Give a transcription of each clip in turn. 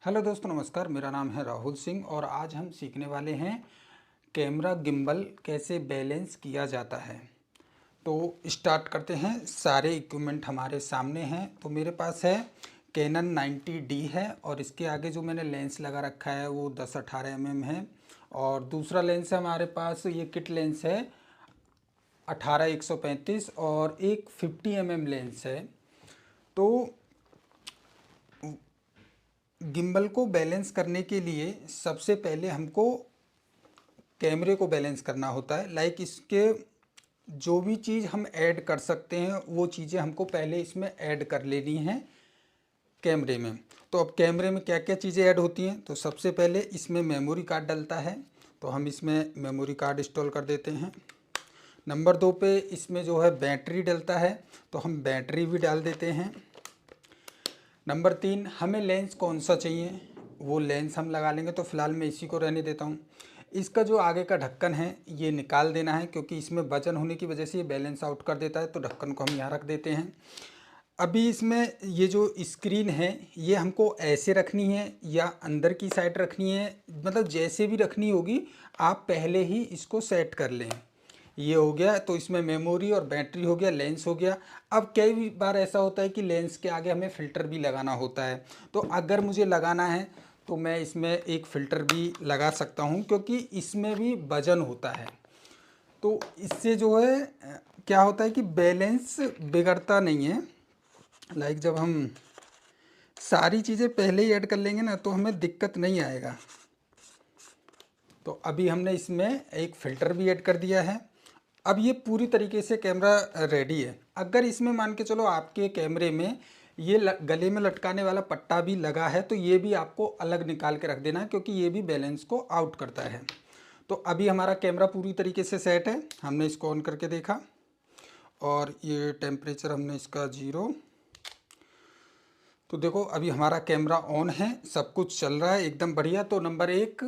Hello दोस्तों, नमस्कार। मेरा नाम है राहुल सिंह और आज हम सीखने वाले हैं कैमरा गिम्बल कैसे बैलेंस किया जाता है। तो स्टार्ट करते हैं। सारे इक्विपमेंट हमारे सामने हैं। तो मेरे पास है कैनन 90D है और इसके आगे जो मैंने लेंस लगा रखा है वो 10-18 mm है। और दूसरा लेंस है हमारे पास, ये किट लेंस है 18-135 और एक 50 mm लेंस है। तो गिम्बल को बैलेंस करने के लिए सबसे पहले हमको कैमरे को बैलेंस करना होता है। लाइक इसके जो भी चीज़ हम ऐड कर सकते हैं वो चीज़ें हमको पहले इसमें ऐड कर लेनी है कैमरे में। तो अब कैमरे में क्या क्या चीज़ें ऐड होती हैं, तो सबसे पहले इसमें मेमोरी कार्ड डलता है। तो हम इसमें मेमोरी कार्ड इंस्टॉल कर देते हैं। नंबर 2 पे इसमें जो है बैटरी डलता है, तो हम बैटरी भी डाल देते हैं। नंबर 3, हमें लेंस कौन सा चाहिए वो लेंस हम लगा लेंगे। तो फ़िलहाल मैं इसी को रहने देता हूँ। इसका जो आगे का ढक्कन है ये निकाल देना है, क्योंकि इसमें वजन होने की वजह से ये बैलेंस आउट कर देता है। तो ढक्कन को हम यहाँ रख देते हैं। अभी इसमें ये जो स्क्रीन है ये हमको ऐसे रखनी है या अंदर की साइड रखनी है, मतलब जैसे भी रखनी होगी आप पहले ही इसको सेट कर लें। ये हो गया। तो इसमें मेमोरी और बैटरी हो गया, लेंस हो गया। अब कई बार ऐसा होता है कि लेंस के आगे हमें फ़िल्टर भी लगाना होता है। तो अगर मुझे लगाना है तो मैं इसमें एक फ़िल्टर भी लगा सकता हूँ, क्योंकि इसमें भी वजन होता है। तो इससे जो है क्या होता है कि बैलेंस बिगड़ता नहीं है। लाइक जब हम सारी चीज़ें पहले ही ऐड कर लेंगे ना तो हमें दिक्कत नहीं आएगा। तो अभी हमने इसमें एक फ़िल्टर भी ऐड कर दिया है। अब ये पूरी तरीके से कैमरा रेडी है। अगर इसमें मान के चलो आपके कैमरे में ये गले में लटकाने वाला पट्टा भी लगा है तो ये भी आपको अलग निकाल के रख देना है, क्योंकि ये भी बैलेंस को आउट करता है। तो अभी हमारा कैमरा पूरी तरीके से सेट है। हमने इसको ऑन करके देखा और ये टेम्परेचर हमने इसका 0। तो देखो अभी हमारा कैमरा ऑन है, सब कुछ चल रहा है एकदम बढ़िया। तो नंबर 1,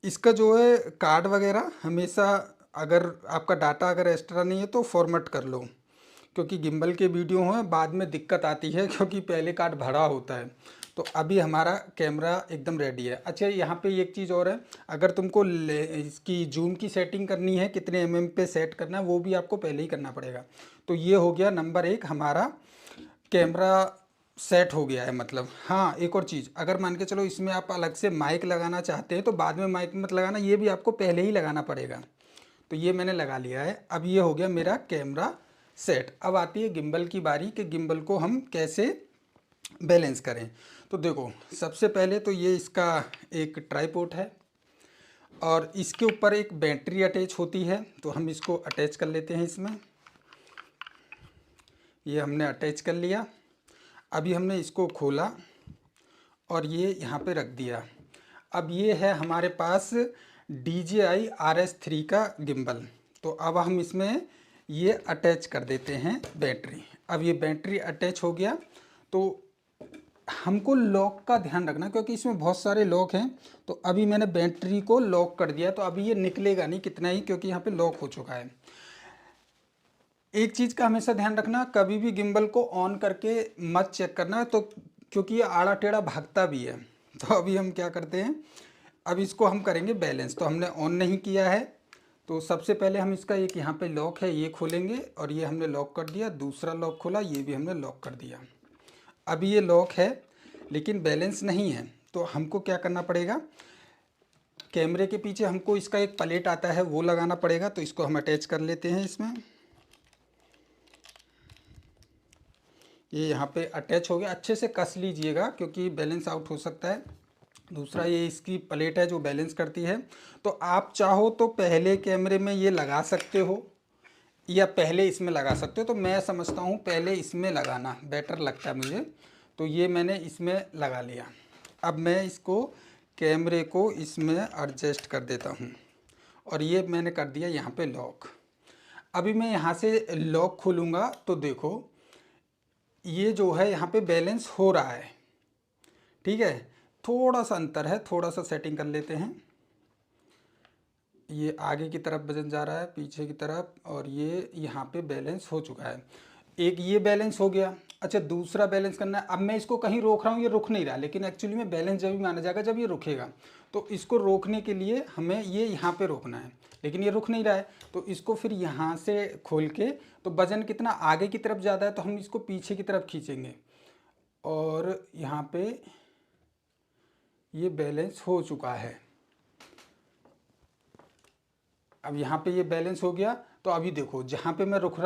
इसका जो है कार्ड वगैरह हमेशा, अगर आपका डाटा अगर एक्स्ट्रा नहीं है तो फॉर्मेट कर लो, क्योंकि गिम्बल के वीडियो हैं बाद में दिक्कत आती है, क्योंकि पहले कार्ड भरा होता है। तो अभी हमारा कैमरा एकदम रेडी है। अच्छा, यहाँ पे एक चीज़ और है, अगर तुमको इसकी जूम की सेटिंग करनी है, कितने mm पे सेट करना है, वो भी आपको पहले ही करना पड़ेगा। तो ये हो गया नंबर 1, हमारा कैमरा सेट हो गया है। मतलब हाँ, एक और चीज़, अगर मान के चलो इसमें आप अलग से माइक लगाना चाहते हैं तो बाद में माइक मत लगाना, ये भी आपको पहले ही लगाना पड़ेगा। तो ये मैंने लगा लिया है। अब ये हो गया मेरा कैमरा सेट। अब आती है गिम्बल की बारी कि गिम्बल को हम कैसे बैलेंस करें। तो देखो सबसे पहले तो ये इसका एक ट्राइपॉड है और इसके ऊपर एक बैटरी अटैच होती है। तो हम इसको अटैच कर लेते हैं इसमें। ये हमने अटैच कर लिया। अभी हमने इसको खोला और ये यहाँ पे रख दिया। अब ये है हमारे पास DJI RS3 का गिम्बल। तो अब हम इसमें ये अटैच कर देते हैं बैटरी। अब ये बैटरी अटैच हो गया। तो हमको लॉक का ध्यान रखना, क्योंकि इसमें बहुत सारे लॉक हैं। तो अभी मैंने बैटरी को लॉक कर दिया, तो अभी ये निकलेगा नहीं कितना ही, क्योंकि यहाँ पे लॉक हो चुका है। एक चीज़ का हमेशा ध्यान रखना, कभी भी गिम्बल को ऑन करके मत चेक करना, तो क्योंकि ये आड़ा टेढ़ा भागता भी है। तो अभी हम क्या करते हैं, अब इसको हम करेंगे बैलेंस। तो हमने ऑन नहीं किया है। तो सबसे पहले हम इसका एक यहाँ पे लॉक है ये खोलेंगे, और ये हमने लॉक कर दिया। दूसरा लॉक खोला, ये भी हमने लॉक कर दिया। अभी ये लॉक है लेकिन बैलेंस नहीं है। तो हमको क्या करना पड़ेगा, कैमरे के पीछे हमको इसका एक प्लेट आता है वो लगाना पड़ेगा। तो इसको हम अटैच कर लेते हैं इसमें। ये यहाँ पे अटैच हो गया। अच्छे से कस लीजिएगा, क्योंकि बैलेंस आउट हो सकता है। दूसरा ये इसकी प्लेट है जो बैलेंस करती है। तो आप चाहो तो पहले कैमरे में ये लगा सकते हो या पहले इसमें लगा सकते हो। तो मैं समझता हूँ पहले इसमें लगाना बेटर लगता है मुझे। तो ये मैंने इसमें लगा लिया। अब मैं इसको कैमरे को इसमें एडजस्ट कर देता हूँ और ये मैंने कर दिया यहाँ पे लॉक। अभी मैं यहाँ से लॉक खोलूँगा तो देखो ये जो है यहाँ पे बैलेंस हो रहा है। ठीक है, थोड़ा सा अंतर है, थोड़ा सा सेटिंग कर लेते हैं। ये आगे की तरफ वजन जा रहा है, पीछे की तरफ, और ये यहाँ पे बैलेंस हो चुका है। एक ये बैलेंस हो गया। अच्छा दूसरा बैलेंस करना है। अब मैं इसको कहीं रोक रहा हूँ, ये रुक नहीं रहा, लेकिन एक्चुअली में बैलेंस जब भी माना जाएगा जब ये रुकेगा। तो इसको रोकने के लिए हमें ये यहाँ पे रोकना है, लेकिन ये रुक नहीं रहा है, तो इसको फिर यहाँ से खोल के, तो वजन कितना आगे की तरफ ज़्यादा है तो हम इसको पीछे की तरफ खींचेंगे और यहाँ पे ये बैलेंस हो चुका है। अब यहाँ पे ये बैलेंस हो गया। तो अभी देखो जहाँ पे मैं रोक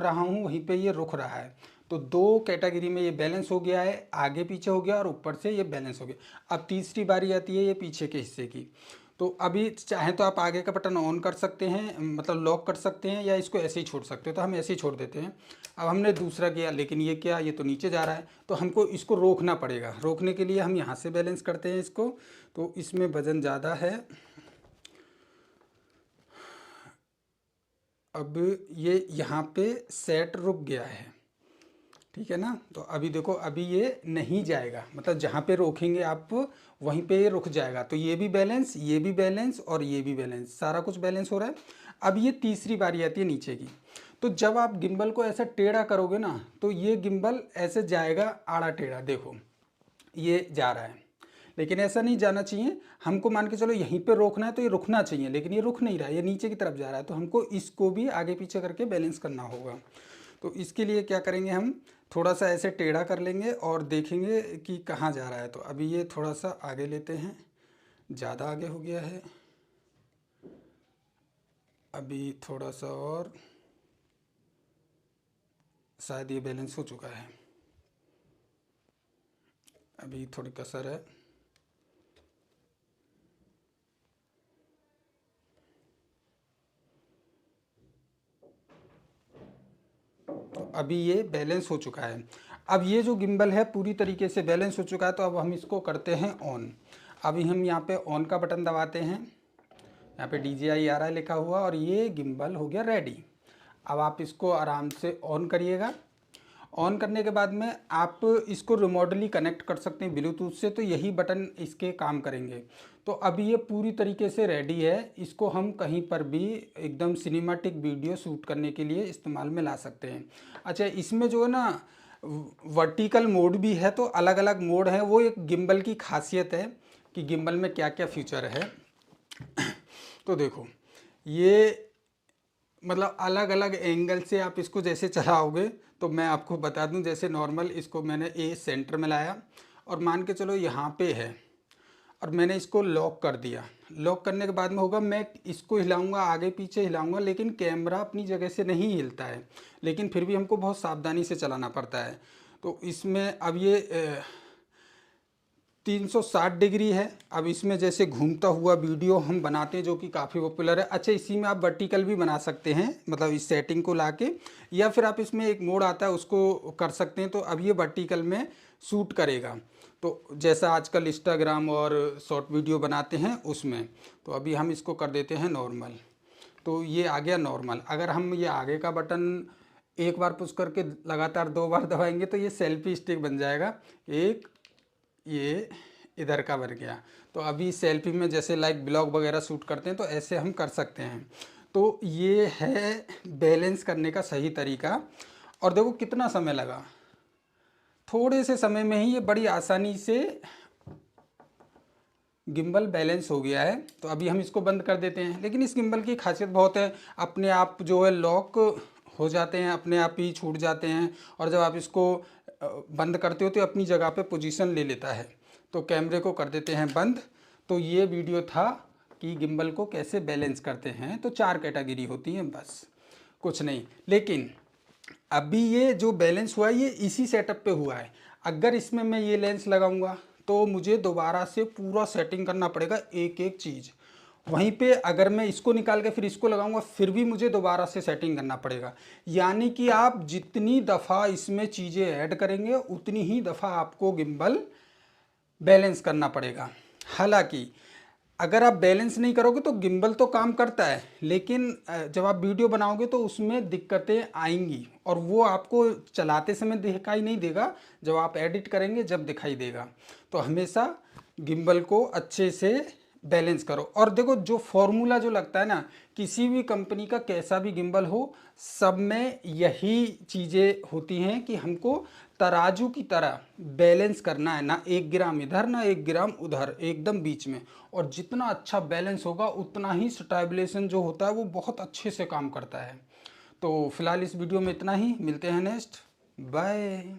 रहा हूँ वहीं पे ये रुक रहा है। तो दो कैटेगरी में ये बैलेंस हो गया है, आगे पीछे हो गया और ऊपर से ये बैलेंस हो गया। अब तीसरी बारी आती है ये पीछे के हिस्से की। तो अभी चाहे तो आप आगे का बटन ऑन कर सकते हैं, मतलब लॉक कर सकते हैं, या इसको ऐसे ही छोड़ सकते हो। तो हम ऐसे ही छोड़ देते हैं। अब हमने दूसरा किया, लेकिन ये क्या, ये तो नीचे जा रहा है, तो हमको इसको रोकना पड़ेगा। रोकने के लिए हम यहाँ से बैलेंस करते हैं इसको। तो इसमें वज़न ज़्यादा है। अब ये यहाँ पे सेट रुक गया है, ठीक है ना। तो अभी देखो अभी ये नहीं जाएगा, मतलब जहाँ पे रोकेंगे आप वहीं पे ये रुक जाएगा। तो ये भी बैलेंस, ये भी बैलेंस और ये भी बैलेंस, सारा कुछ बैलेंस हो रहा है। अब ये तीसरी बारी आती है नीचे की। तो जब आप गिम्बल को ऐसा टेढ़ा करोगे ना, तो ये गिम्बल ऐसे जाएगा आड़ा टेढ़ा। देखो ये जा रहा है, लेकिन ऐसा नहीं जाना चाहिए। हमको मान के चलो यहीं पे रोकना है तो ये रुकना चाहिए, लेकिन ये रुक नहीं रहा है, ये नीचे की तरफ जा रहा है। तो हमको इसको भी आगे पीछे करके बैलेंस करना होगा। तो इसके लिए क्या करेंगे, हम थोड़ा सा ऐसे टेढ़ा कर लेंगे और देखेंगे कि कहाँ जा रहा है। तो अभी ये थोड़ा सा आगे लेते हैं, ज़्यादा आगे हो गया है। अभी थोड़ा सा और, शायद ये बैलेंस हो चुका है। अभी थोड़ी कसर है। तो अभी ये बैलेंस हो चुका है। अब ये जो गिम्बल है पूरी तरीके से बैलेंस हो चुका है। तो अब हम इसको करते हैं ऑन। अभी हम यहाँ पे ऑन का बटन दबाते हैं, यहाँ पे DJI आ रहा है लिखा हुआ, और ये गिम्बल हो गया रेडी। अब आप इसको आराम से ऑन करिएगा। ऑन करने के बाद में आप इसको रिमोटली कनेक्ट कर सकते हैं ब्लूटूथ से, तो यही बटन इसके काम करेंगे। तो अभी ये पूरी तरीके से रेडी है। इसको हम कहीं पर भी एकदम सिनेमैटिक वीडियो शूट करने के लिए इस्तेमाल में ला सकते हैं। अच्छा इसमें जो है ना वर्टिकल मोड भी है, तो अलग अलग मोड है। वो एक गिम्बल की खासियत है कि गिम्बल में क्या क्या फीचर है। तो देखो ये मतलब अलग अलग एंगल से आप इसको जैसे चलाओगे, तो मैं आपको बता दूं, जैसे नॉर्मल इसको मैंने ए सेंटर में लाया और मान के चलो यहाँ पे है, और मैंने इसको लॉक कर दिया। लॉक करने के बाद में होगा, मैं इसको हिलाऊंगा, आगे पीछे हिलाऊंगा, लेकिन कैमरा अपनी जगह से नहीं हिलता है, लेकिन फिर भी हमको बहुत सावधानी से चलाना पड़ता है। तो इसमें अब ये 360 डिग्री है। अब इसमें जैसे घूमता हुआ वीडियो हम बनाते हैं, जो कि काफ़ी पॉपुलर है। अच्छा इसी में आप वर्टिकल भी बना सकते हैं, मतलब इस सेटिंग को लाके, या फिर आप इसमें एक मोड आता है उसको कर सकते हैं। तो अब ये वर्टिकल में शूट करेगा, तो जैसा आजकल इंस्टाग्राम और शॉर्ट वीडियो बनाते हैं उसमें। तो अभी हम इसको कर देते हैं नॉर्मल। तो ये आ गया नॉर्मल। अगर हम ये आगे का बटन एक बार पुश करके लगातार 2 बार दबाएंगे तो ये सेल्फी स्टिक बन जाएगा। एक ये इधर का बन गया। तो अभी सेल्फी में जैसे लाइक ब्लॉग वगैरह शूट करते हैं, तो ऐसे हम कर सकते हैं। तो ये है बैलेंस करने का सही तरीका। और देखो कितना समय लगा, थोड़े से समय में ही ये बड़ी आसानी से गिम्बल बैलेंस हो गया है। तो अभी हम इसको बंद कर देते हैं। लेकिन इस गिम्बल की खासियत बहुत है, अपने आप जो है लॉक हो जाते हैं, अपने आप ही छूट जाते हैं, और जब आप इसको बंद करते हो तो अपनी जगह पे पोजीशन ले लेता है। तो कैमरे को कर देते हैं बंद। तो ये वीडियो था कि गिम्बल को कैसे बैलेंस करते हैं। तो 4 कैटेगरी होती हैं, बस कुछ नहीं। लेकिन अभी ये जो बैलेंस हुआ ये इसी सेटअप पे हुआ है। अगर इसमें मैं ये लेंस लगाऊंगा तो मुझे दोबारा से पूरा सेटिंग करना पड़ेगा, एक एक चीज़। वहीं पे अगर मैं इसको निकाल के फिर इसको लगाऊंगा, फिर भी मुझे दोबारा से सेटिंग करना पड़ेगा। यानी कि आप जितनी दफ़ा इसमें चीज़ें ऐड करेंगे उतनी ही दफ़ा आपको गिम्बल बैलेंस करना पड़ेगा। हालांकि अगर आप बैलेंस नहीं करोगे तो गिम्बल तो काम करता है, लेकिन जब आप वीडियो बनाओगे तो उसमें दिक्कतें आएंगी, और वो आपको चलाते समय दिखाई नहीं देगा, जब आप एडिट करेंगे जब दिखाई देगा। तो हमेशा गिम्बल को अच्छे से बैलेंस करो। और देखो जो फॉर्मूला जो लगता है ना, किसी भी कंपनी का कैसा भी गिम्बल हो, सब में यही चीज़ें होती हैं कि हमको तराजू की तरह बैलेंस करना है, ना 1 ग्राम इधर ना 1 ग्राम उधर, एकदम बीच में। और जितना अच्छा बैलेंस होगा उतना ही स्टेबलाइजेशन जो होता है वो बहुत अच्छे से काम करता है। तो फिलहाल इस वीडियो में इतना ही, मिलते हैं नेक्स्ट, बाय।